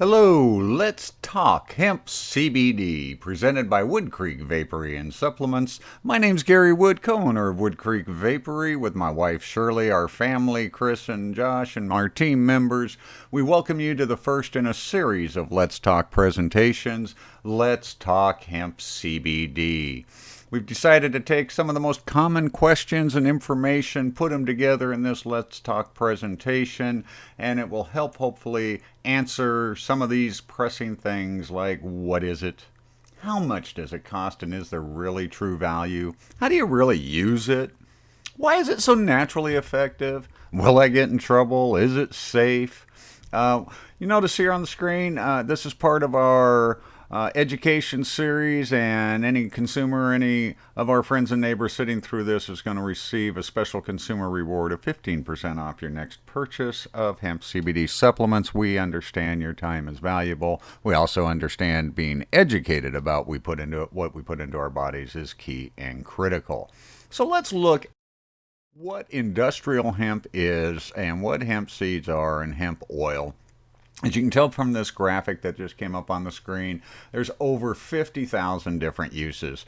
Hello, let's talk hemp CBD, presented by Wood Creek Vapory and Supplements. My name's Gary Wood, co-owner of Wood Creek Vapory, with my wife Shirley, our family, Chris and Josh, and our team members. We welcome you to the first in a series of Let's Talk presentations, Let's Talk Hemp CBD. We've decided to take some of the most common questions and information, put them together in this Let's Talk presentation, and it will help hopefully answer some of these pressing things like, what is it? How much does it cost, and is there really true value? How do you really use it? Why is it so naturally effective? Will I get in trouble? Is it safe? You notice here on the screen, this is part of our education series, and any consumer, any of our friends and neighbors sitting through this is going to receive a special consumer reward of 15% off your next purchase of hemp CBD supplements. We understand your time is valuable. We also understand being educated about what we put into our bodies is key and critical. So let's look what industrial hemp is and what hemp seeds are and hemp oil. As you can tell from this graphic that just came up on the screen, there's over 50,000 different uses.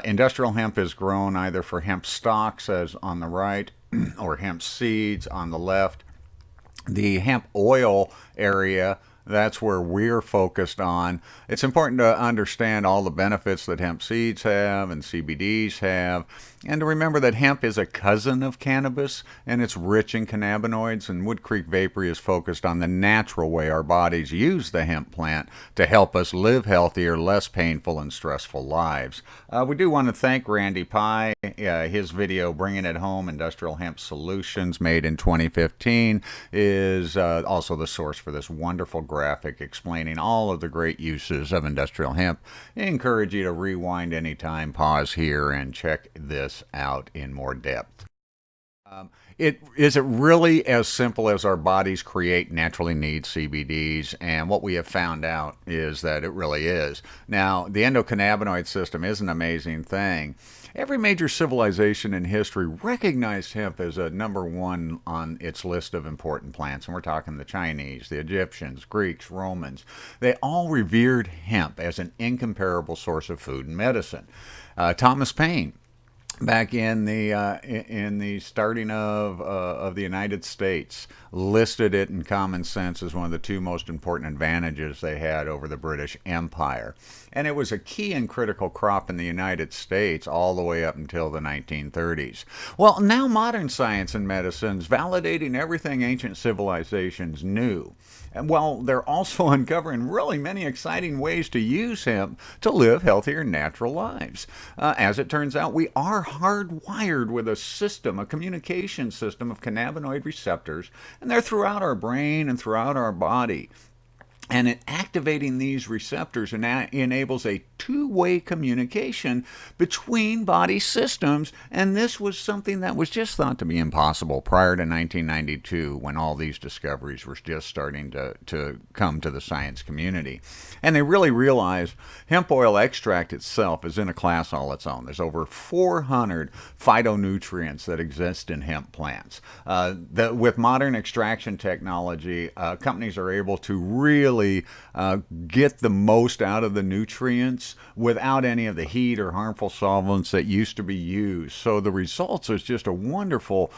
Industrial hemp is grown either for hemp stalks, as on the right, or hemp seeds on the left. The hemp oil area, that's where we're focused on. It's important to understand all the benefits that hemp seeds have and CBDs have, and to remember that hemp is a cousin of cannabis, and it's rich in cannabinoids, and Wood Creek Vapory is focused on the natural way our bodies use the hemp plant to help us live healthier, less painful, and stressful lives. We do want to thank Randy Pye. His video, Bringing It Home, Industrial Hemp Solutions, made in 2015, is also the source for this wonderful graphic explaining all of the great uses of industrial hemp. I encourage you to rewind anytime, pause here, and check this out in more depth. Is it really as simple as our bodies naturally need CBDs? And what we have found out is that it really is. Now, the endocannabinoid system is an amazing thing. Every major civilization in history recognized hemp as a number one on its list of important plants. And we're talking the Chinese, the Egyptians, Greeks, Romans. They all revered hemp as an incomparable source of food and medicine. Thomas Paine, back in the starting of the United States, listed it in Common Sense as one of the two most important advantages they had over the British Empire. And it was a key and critical crop in the United States all the way up until the 1930s. Well, now modern science and medicine is validating everything ancient civilizations knew. And while they're also uncovering really many exciting ways to use hemp to live healthier, natural lives. As it turns out, we are hardwired with a communication system of cannabinoid receptors, and they're throughout our brain and throughout our body. And activating these receptors enables a two-way communication between body systems. And this was something that was just thought to be impossible prior to 1992, when all these discoveries were just starting to come to the science community. And they really realized hemp oil extract itself is in a class all its own. There's over 400 phytonutrients that exist in hemp plants. With modern extraction technology, companies are able to really get the most out of the nutrients without any of the heat or harmful solvents that used to be used. So the results is just a wonderful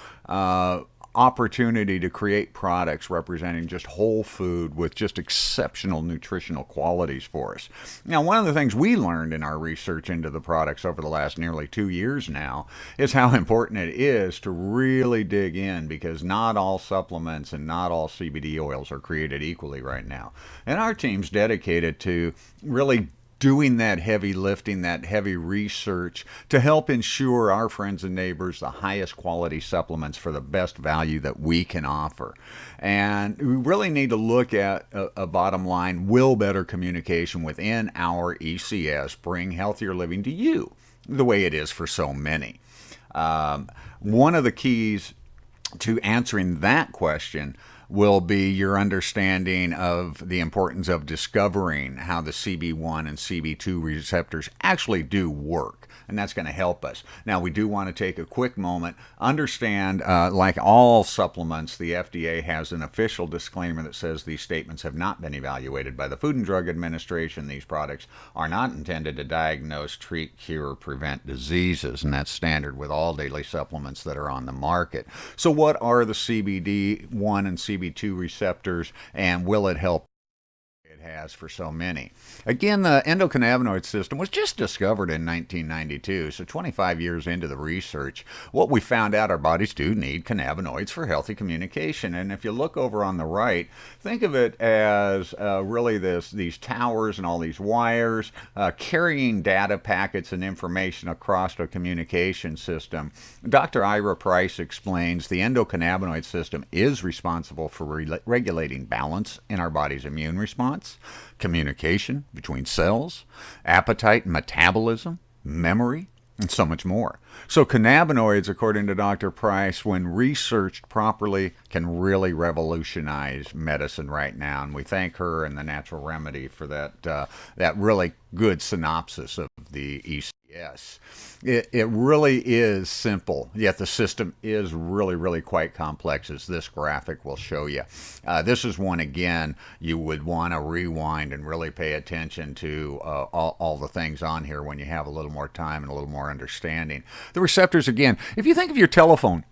opportunity to create products representing just whole food with just exceptional nutritional qualities for us. Now, one of the things we learned in our research into the products over the last nearly 2 years now is how important it is to really dig in, because not all supplements and not all CBD oils are created equally right now. And our team's dedicated to really doing that heavy lifting, that heavy research to help ensure our friends and neighbors the highest quality supplements for the best value that we can offer. And we really need to look at a bottom line: will better communication within our ECS bring healthier living to you the way it is for so many? One of the keys to answering that question will be your understanding of the importance of discovering how the CB1 and CB2 receptors actually do work. and that's going to help us. Now, we do want to take a quick moment, understand, like all supplements, the FDA has an official disclaimer that says these statements have not been evaluated by the Food and Drug Administration. These products are not intended to diagnose, treat, cure, or prevent diseases, and that's standard with all daily supplements that are on the market. So what are the CBD1 and CB2 receptors, and will it help? Has for so many. Again, the endocannabinoid system was just discovered in 1992, so 25 years into the research, what we found out, our bodies do need cannabinoids for healthy communication. And if you look over on the right, think of it as really these towers and all these wires carrying data packets and information across a communication system. Dr. Ira Price explains the endocannabinoid system is responsible for regulating balance in our body's immune response, communication between cells, appetite and metabolism, memory, and so much more. So cannabinoids, according to Dr. Price, when researched properly, can really revolutionize medicine right now. And we thank her and the Natural Remedy for that really good synopsis of the ECS. It really is simple, yet the system is really, really quite complex, as this graphic will show you. This is one, again, you would want to rewind and really pay attention to all the things on here when you have a little more time and a little more understanding. The receptors, again, if you think of your telephone,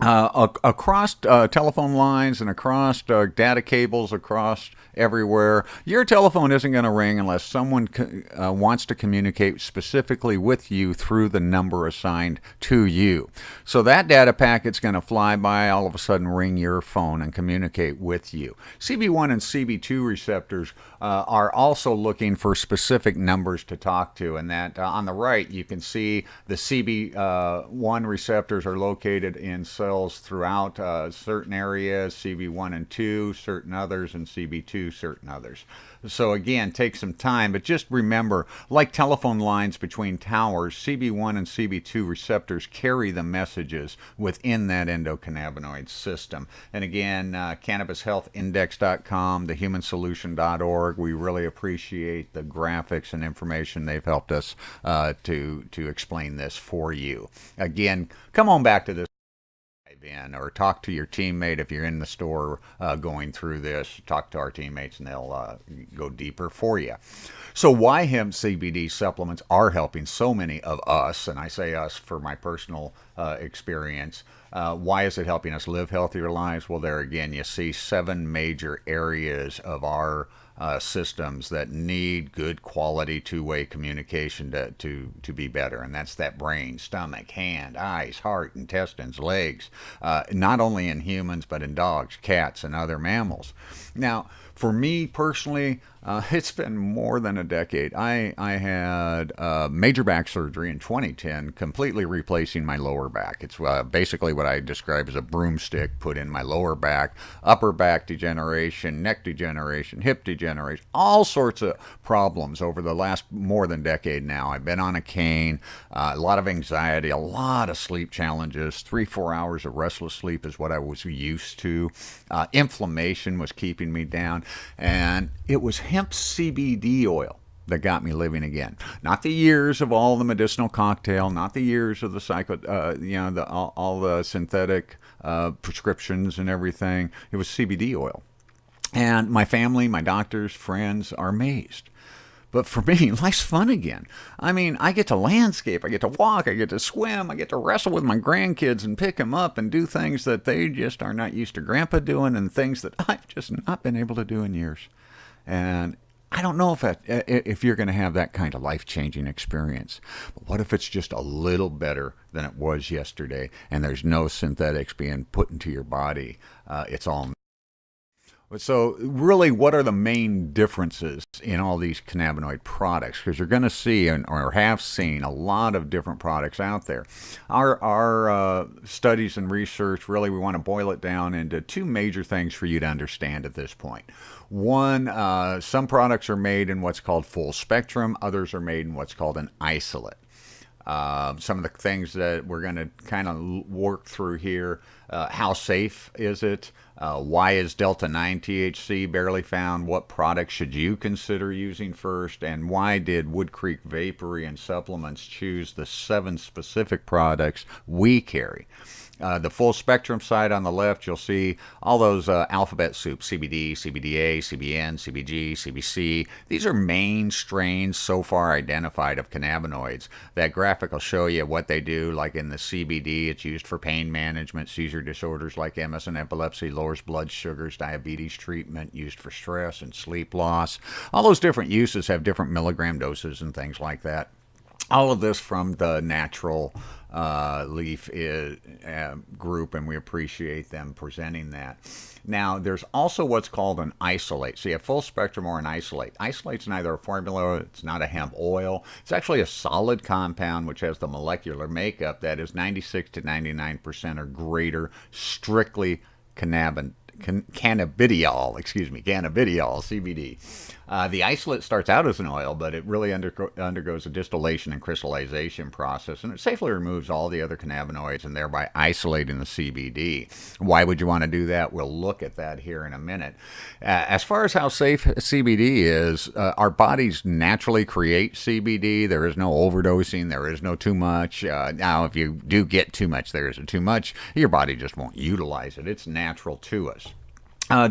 across telephone lines and across data cables across everywhere, your telephone isn't going to ring unless someone wants to communicate specifically with you through the number assigned to you. So that data packet's going to fly by, all of a sudden ring your phone and communicate with you. CB1 and CB2 receptors are also looking for specific numbers to talk to, and that on the right you can see the CB1 receptors are located in cells throughout certain areas, CB1 and 2, certain others, and CB2, certain others. So again, take some time, but just remember, like telephone lines between towers, CB1 and CB2 receptors carry the messages within that endocannabinoid system. And again, CannabisHealthIndex.com, thehumansolution.org, we really appreciate the graphics and information they've helped us to explain this for you. Again, come on back to this in, or talk to your teammate if you're in the store going through this. Talk to our teammates and they'll go deeper for you. So why hemp CBD supplements are helping so many of us, and I say us for my personal experience. Why is it helping us live healthier lives? Well, there again, you see 7 major areas of our systems that need good quality two-way communication to be better. And that's that brain, stomach, hand, eyes, heart, intestines, legs, not only in humans, but in dogs, cats, and other mammals. Now, for me personally, it's been more than a decade. I had major back surgery in 2010, completely replacing my lower back. It's basically what I describe as a broomstick put in my lower back, upper back degeneration, neck degeneration, hip degeneration, all sorts of problems over the last more than decade now. I've been on a cane, a lot of anxiety, a lot of sleep challenges. 3-4 hours of restless sleep is what I was used to. Inflammation was keeping me down, and it was hemp CBD oil that got me living again. Not the years of all the medicinal cocktail, not the years of the all the synthetic prescriptions and everything. It was CBD oil. And my family, my doctors, friends are amazed. But for me, life's fun again. I mean, I get to landscape, I get to walk, I get to swim, I get to wrestle with my grandkids and pick them up and do things that they just are not used to Grandpa doing, and things that I've just not been able to do in years. And I don't know if you're going to have that kind of life-changing experience. But what if it's just a little better than it was yesterday, and there's no synthetics being put into your body? It's all. So really, what are the main differences in all these cannabinoid products? Because you're going to see or have seen a lot of different products out there. Our studies and research, really, we want to boil it down into 2 major things for you to understand at this point. One, some products are made in what's called full spectrum. Others are made in what's called an isolate. Some of the things that we're going to kind of work through here, How safe is it? Why is Delta 9 THC barely found? What products should you consider using first? And why did Wood Creek Vapory and Supplements choose the 7 specific products we carry? The full spectrum side on the left, you'll see all those alphabet soups: CBD, CBDA, CBN, CBG, CBC. These are main strains so far identified of cannabinoids. That graphic will show you what they do. Like in the CBD, it's used for pain management, seizure disorders like MS and epilepsy, lowers blood sugars, diabetes treatment, used for stress and sleep loss. All those different uses have different milligram doses and things like that. All of this from the natural leaf group, and we appreciate them presenting that. Now, there's also what's called an isolate. So you have full spectrum or an isolate. Isolate's neither a formula, it's not a hemp oil. It's actually a solid compound which has the molecular makeup that is 96 to 99% or greater strictly cannabidiol, cannabidiol, CBD. The isolate starts out as an oil, but it really undergoes a distillation and crystallization process, and it safely removes all the other cannabinoids and thereby isolating the CBD. Why would you want to do that? We'll look at that here in a minute. As far as how safe CBD is, our bodies naturally create CBD. There is no overdosing. There is no too much. Now, if you do get too much, there is too much. Your body just won't utilize it. It's natural to us.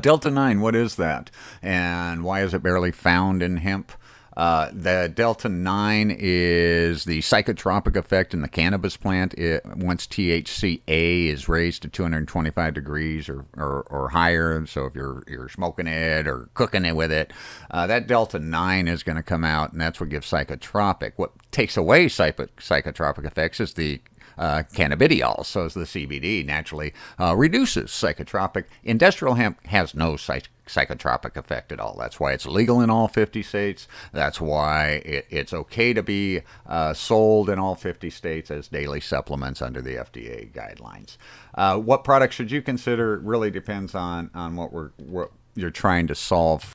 Delta 9, what is that? And why is it barely found in hemp? The Delta 9 is the psychotropic effect in the cannabis plant. Once THCA is raised to 225 degrees or higher, so if you're smoking it or cooking it with it, that Delta 9 is going to come out, and that's what gives psychotropic. What takes away psychotropic effects is the cannabidiol, so as the CBD naturally reduces psychotropic. Industrial hemp has no psychotropic effect at all. That's why it's legal in all 50 states. That's why it's okay to be sold in all 50 states as daily supplements under the FDA guidelines. What products should you consider really depends on what you're trying to solve.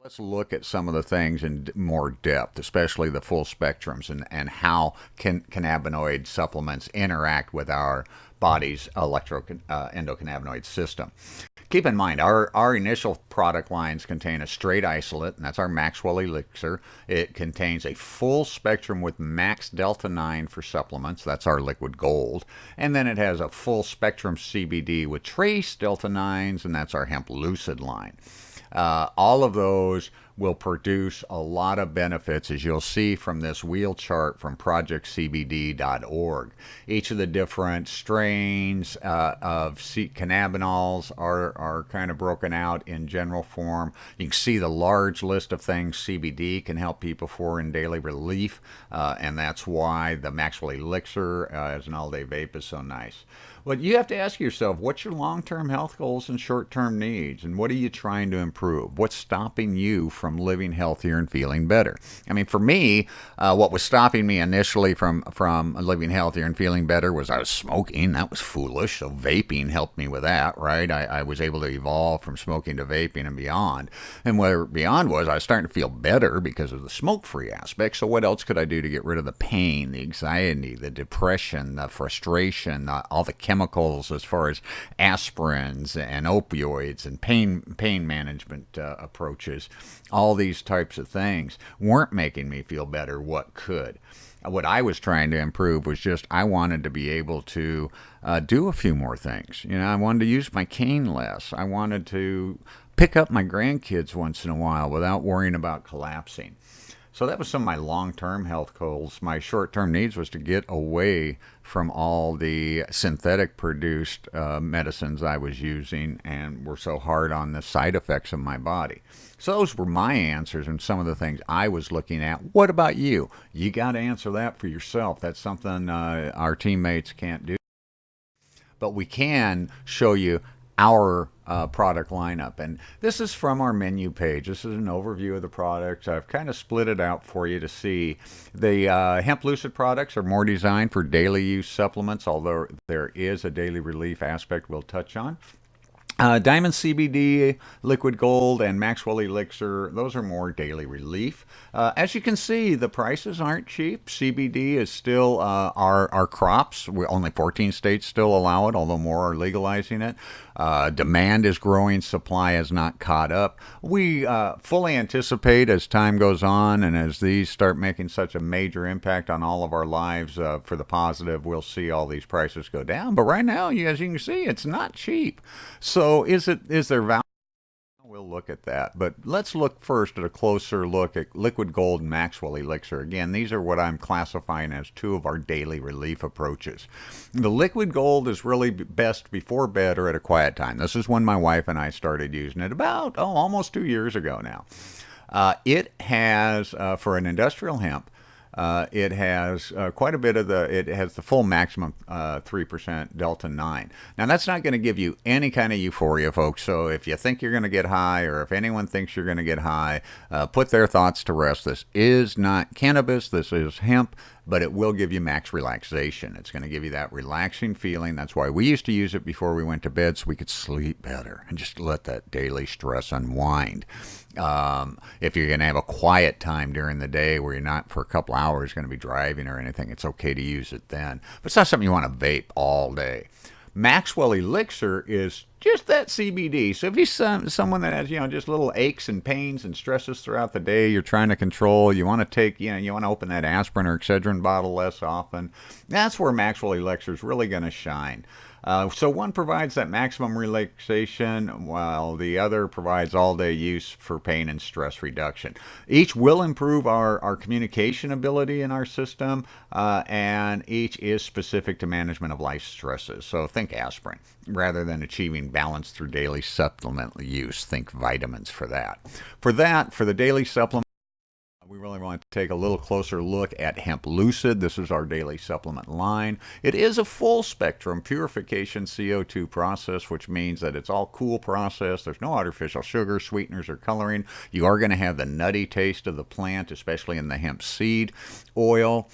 Let's look at some of the things in more depth, especially the full spectrums and how cannabinoid supplements interact with our body's endocannabinoid system. Keep in mind, our initial product lines contain a straight isolate, and that's our Maxwell Elixir. It contains a full spectrum with max Delta 9 for supplements. That's our liquid gold. And then it has a full spectrum CBD with trace Delta 9s, and that's our hemp lucid line. All of those will produce a lot of benefits, as you'll see from this wheel chart from projectcbd.org. Each of the different strains of cannabinoids are kind of broken out in general form. You can see the large list of things CBD can help people for in daily relief, and that's why the Maxwell Elixir as an all-day vape is so nice. But you have to ask yourself, what's your long-term health goals and short-term needs, and what are you trying to improve? What's stopping you from living healthier and feeling better? I mean, for me, what was stopping me initially from living healthier and feeling better was I was smoking. That was foolish, so vaping helped me with that, right? I was able to evolve from smoking to vaping and beyond. And where beyond was I was starting to feel better because of the smoke-free aspect, so what else could I do to get rid of the pain, the anxiety, the depression, the frustration, all the chemicals as far as aspirins and opioids and pain management approaches? All these types of things weren't making me feel better. What could? What I was trying to improve was just I wanted to be able to do a few more things. You know, I wanted to use my cane less. I wanted to pick up my grandkids once in a while without worrying about collapsing. So that was some of my long-term health goals. My short-term needs was to get away from all the synthetic produced medicines I was using and were so hard on the side effects of my body. So those were my answers and some of the things I was looking at. What about you? You got to answer that for yourself. That's something our teammates can't do. But we can show you our product lineup. And this is from our menu page. This is an overview of the products. I've kind of split it out for you to see. The Hemp Lucid products are more designed for daily use supplements, although there is a daily relief aspect we'll touch on. Diamond CBD, Liquid Gold, and Maxwell Elixir, those are more daily relief. As you can see, the prices aren't cheap. CBD is still our crops. Only 14 states still allow it, although more are legalizing it. Demand is growing, supply has not caught up. We fully anticipate as time goes on and as these start making such a major impact on all of our lives for the positive, we'll see all these prices go down. But right now, as you can see, it's not cheap. So is there value? We'll look at that, but let's look first at a closer look at Liquid Gold and Maxwell Elixir. Again, these are what I'm classifying as two of our daily relief approaches. The Liquid Gold is really best before bed or at a quiet time. This is when my wife and I started using it about, almost 2 years ago now. It has, for an industrial hemp, it has quite a bit of it has the full maximum 3% Delta 9. Now, that's not going to give you any kind of euphoria, folks. So if you think you're going to get high, or if anyone thinks you're going to get high, put their thoughts to rest. This is not cannabis. This is hemp, but it will give you max relaxation. It's going to give you that relaxing feeling. That's why we used to use it before we went to bed, so we could sleep better and just let that daily stress unwind. If you're going to have a quiet time during the day where you're not for a couple hours going to be driving or anything, it's okay to use it then. But it's not something you want to vape all day. Maxwell Elixir is just that CBD. So if you're someone that has, just little aches and pains and stresses throughout the day, you're trying to control, you want to take, you want to open that aspirin or Excedrin bottle less often, that's where Maxwell Elixir is really going to shine. So one provides that maximum relaxation, while the other provides all-day use for pain and stress reduction. Each will improve our communication ability in our system, and each is specific to management of life stresses. So think aspirin. Rather than achieving balance through daily supplement use, think vitamins for that. For the daily supplement, we really want to take a little closer look at Hemp Lucid. This is our daily supplement line. It is a full spectrum purification CO2 process, which means that it's all cool process. There's no artificial sugar, sweeteners, or coloring. You are going to have the nutty taste of the plant, especially in the hemp seed oil.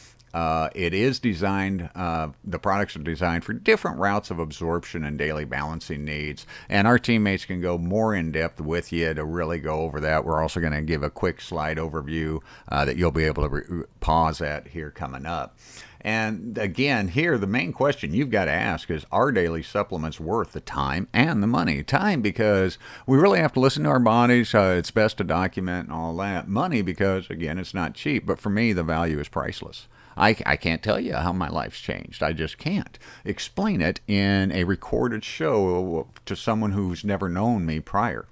It is designed, the products are designed for different routes of absorption and daily balancing needs. And our teammates can go more in depth with you to really go over that. We're also going to give a quick slide overview that you'll be able to pause at here coming up. And again, here, the main question you've got to ask is, are daily supplements worth the time and the money? Time, because we really have to listen to our bodies. It's best to document and all that. Money, because, again, it's not cheap. But for me, the value is priceless. I can't tell you how my life's changed. I just can't explain it in a recorded show to someone who's never known me prior.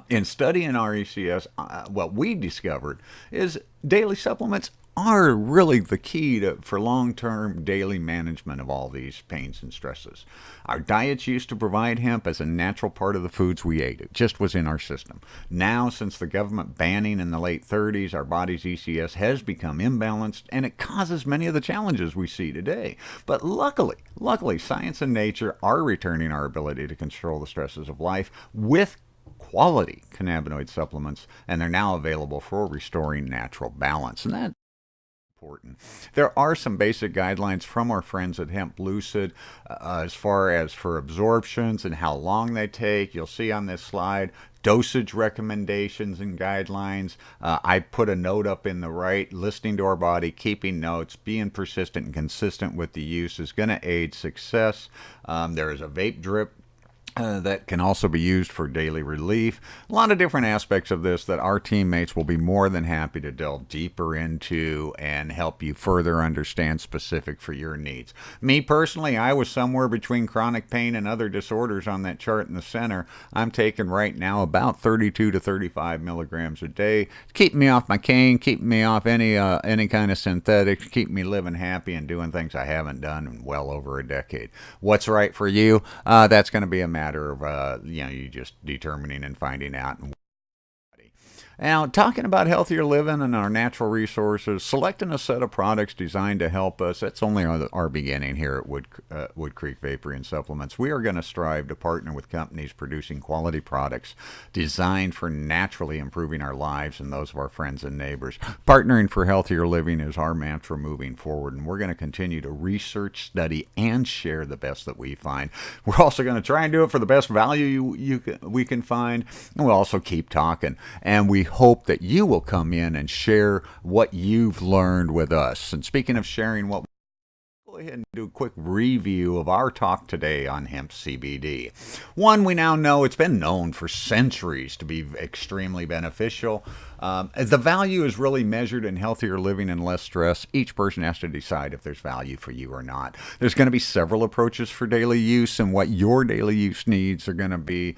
In studying our ECS, what we discovered is daily supplements are really the key for long-term daily management of all these pains and stresses. Our diets used to provide hemp as a natural part of the foods we ate. It just was in our system. Now, since the government banning in the late 30s, our body's ECS has become imbalanced, and it causes many of the challenges we see today. But luckily, science and nature are returning our ability to control the stresses of life with quality cannabinoid supplements, and they're now available for restoring natural balance. And that important. There are some basic guidelines from our friends at Hemp Lucid as far as for absorptions and how long they take. You'll see on this slide dosage recommendations and guidelines. I put a note up in the right. Listening to our body, keeping notes, being persistent and consistent with the use is going to aid success. There is a vape drip that can also be used for daily relief. A lot of different aspects of this that our teammates will be more than happy to delve deeper into and help you further understand specific for your needs. Me personally, I was somewhere between chronic pain and other disorders on that chart in the center. I'm taking right now about 32 to 35 milligrams a day. Keeping me off my cane, keeping me off any kind of synthetics, keeping me living happy and doing things I haven't done in well over a decade. What's right for you? That's going to be a matter of you just determining and finding out. Now, talking about healthier living and our natural resources, selecting a set of products designed to help us, that's only our beginning here at Wood Creek Vapor and Supplements. We are going to strive to partner with companies producing quality products designed for naturally improving our lives and those of our friends and neighbors. Partnering for healthier living is our mantra moving forward, and we're going to continue to research, study, and share the best that we find. We're also going to try and do it for the best value we can find, and we'll also keep talking. And we hope that you will come in and share what you've learned with us. And speaking of sharing what, go ahead and do a quick review of our talk today on hemp CBD. One, we now know it's been known for centuries to be extremely beneficial. The value is really measured in healthier living and less stress. Each person has to decide if there's value for you or not. There's going to be several approaches for daily use, and what your daily use needs are going to be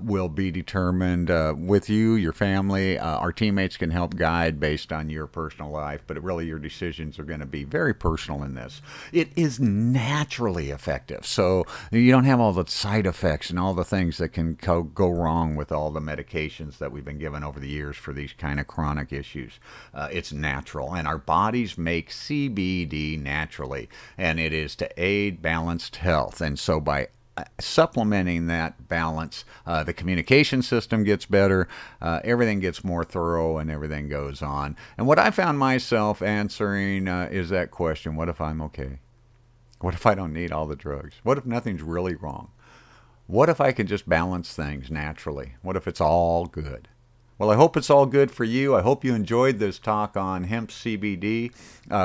will be determined with you, your family. Our teammates can help guide based on your personal life, but really your decisions are going to be very personal in this. It is naturally effective, so you don't have all the side effects and all the things that can go wrong with all the medications that we've been given over the years for these kind of chronic issues. It's natural, and our bodies make CBD naturally, and it is to aid balanced health. And so by supplementing that balance, the communication system gets better, everything gets more thorough, and everything goes on. And what I found myself answering is that question: what if I'm okay? What if I don't need all the drugs? What if nothing's really wrong? What if I can just balance things naturally? What if it's all good? Well, I hope it's all good for you. I hope you enjoyed this talk on hemp CBD.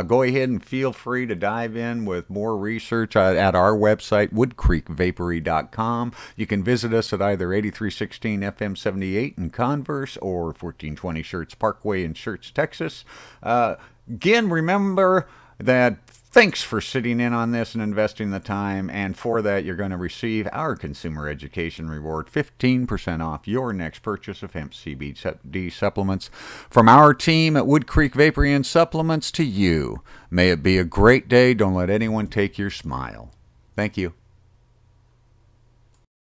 Go ahead and feel free to dive in with more research at our website, woodcreekvapory.com. You can visit us at either 8316 FM 78 in Converse or 1420 Shirts Parkway in Shirts, Texas. Again, remember that thanks for sitting in on this and investing the time, and for that you're going to receive our consumer education reward, 15% off your next purchase of hemp CBD supplements. From our team at Wood Creek Vapor and Supplements to you, may it be a great day. Don't let anyone take your smile. Thank you.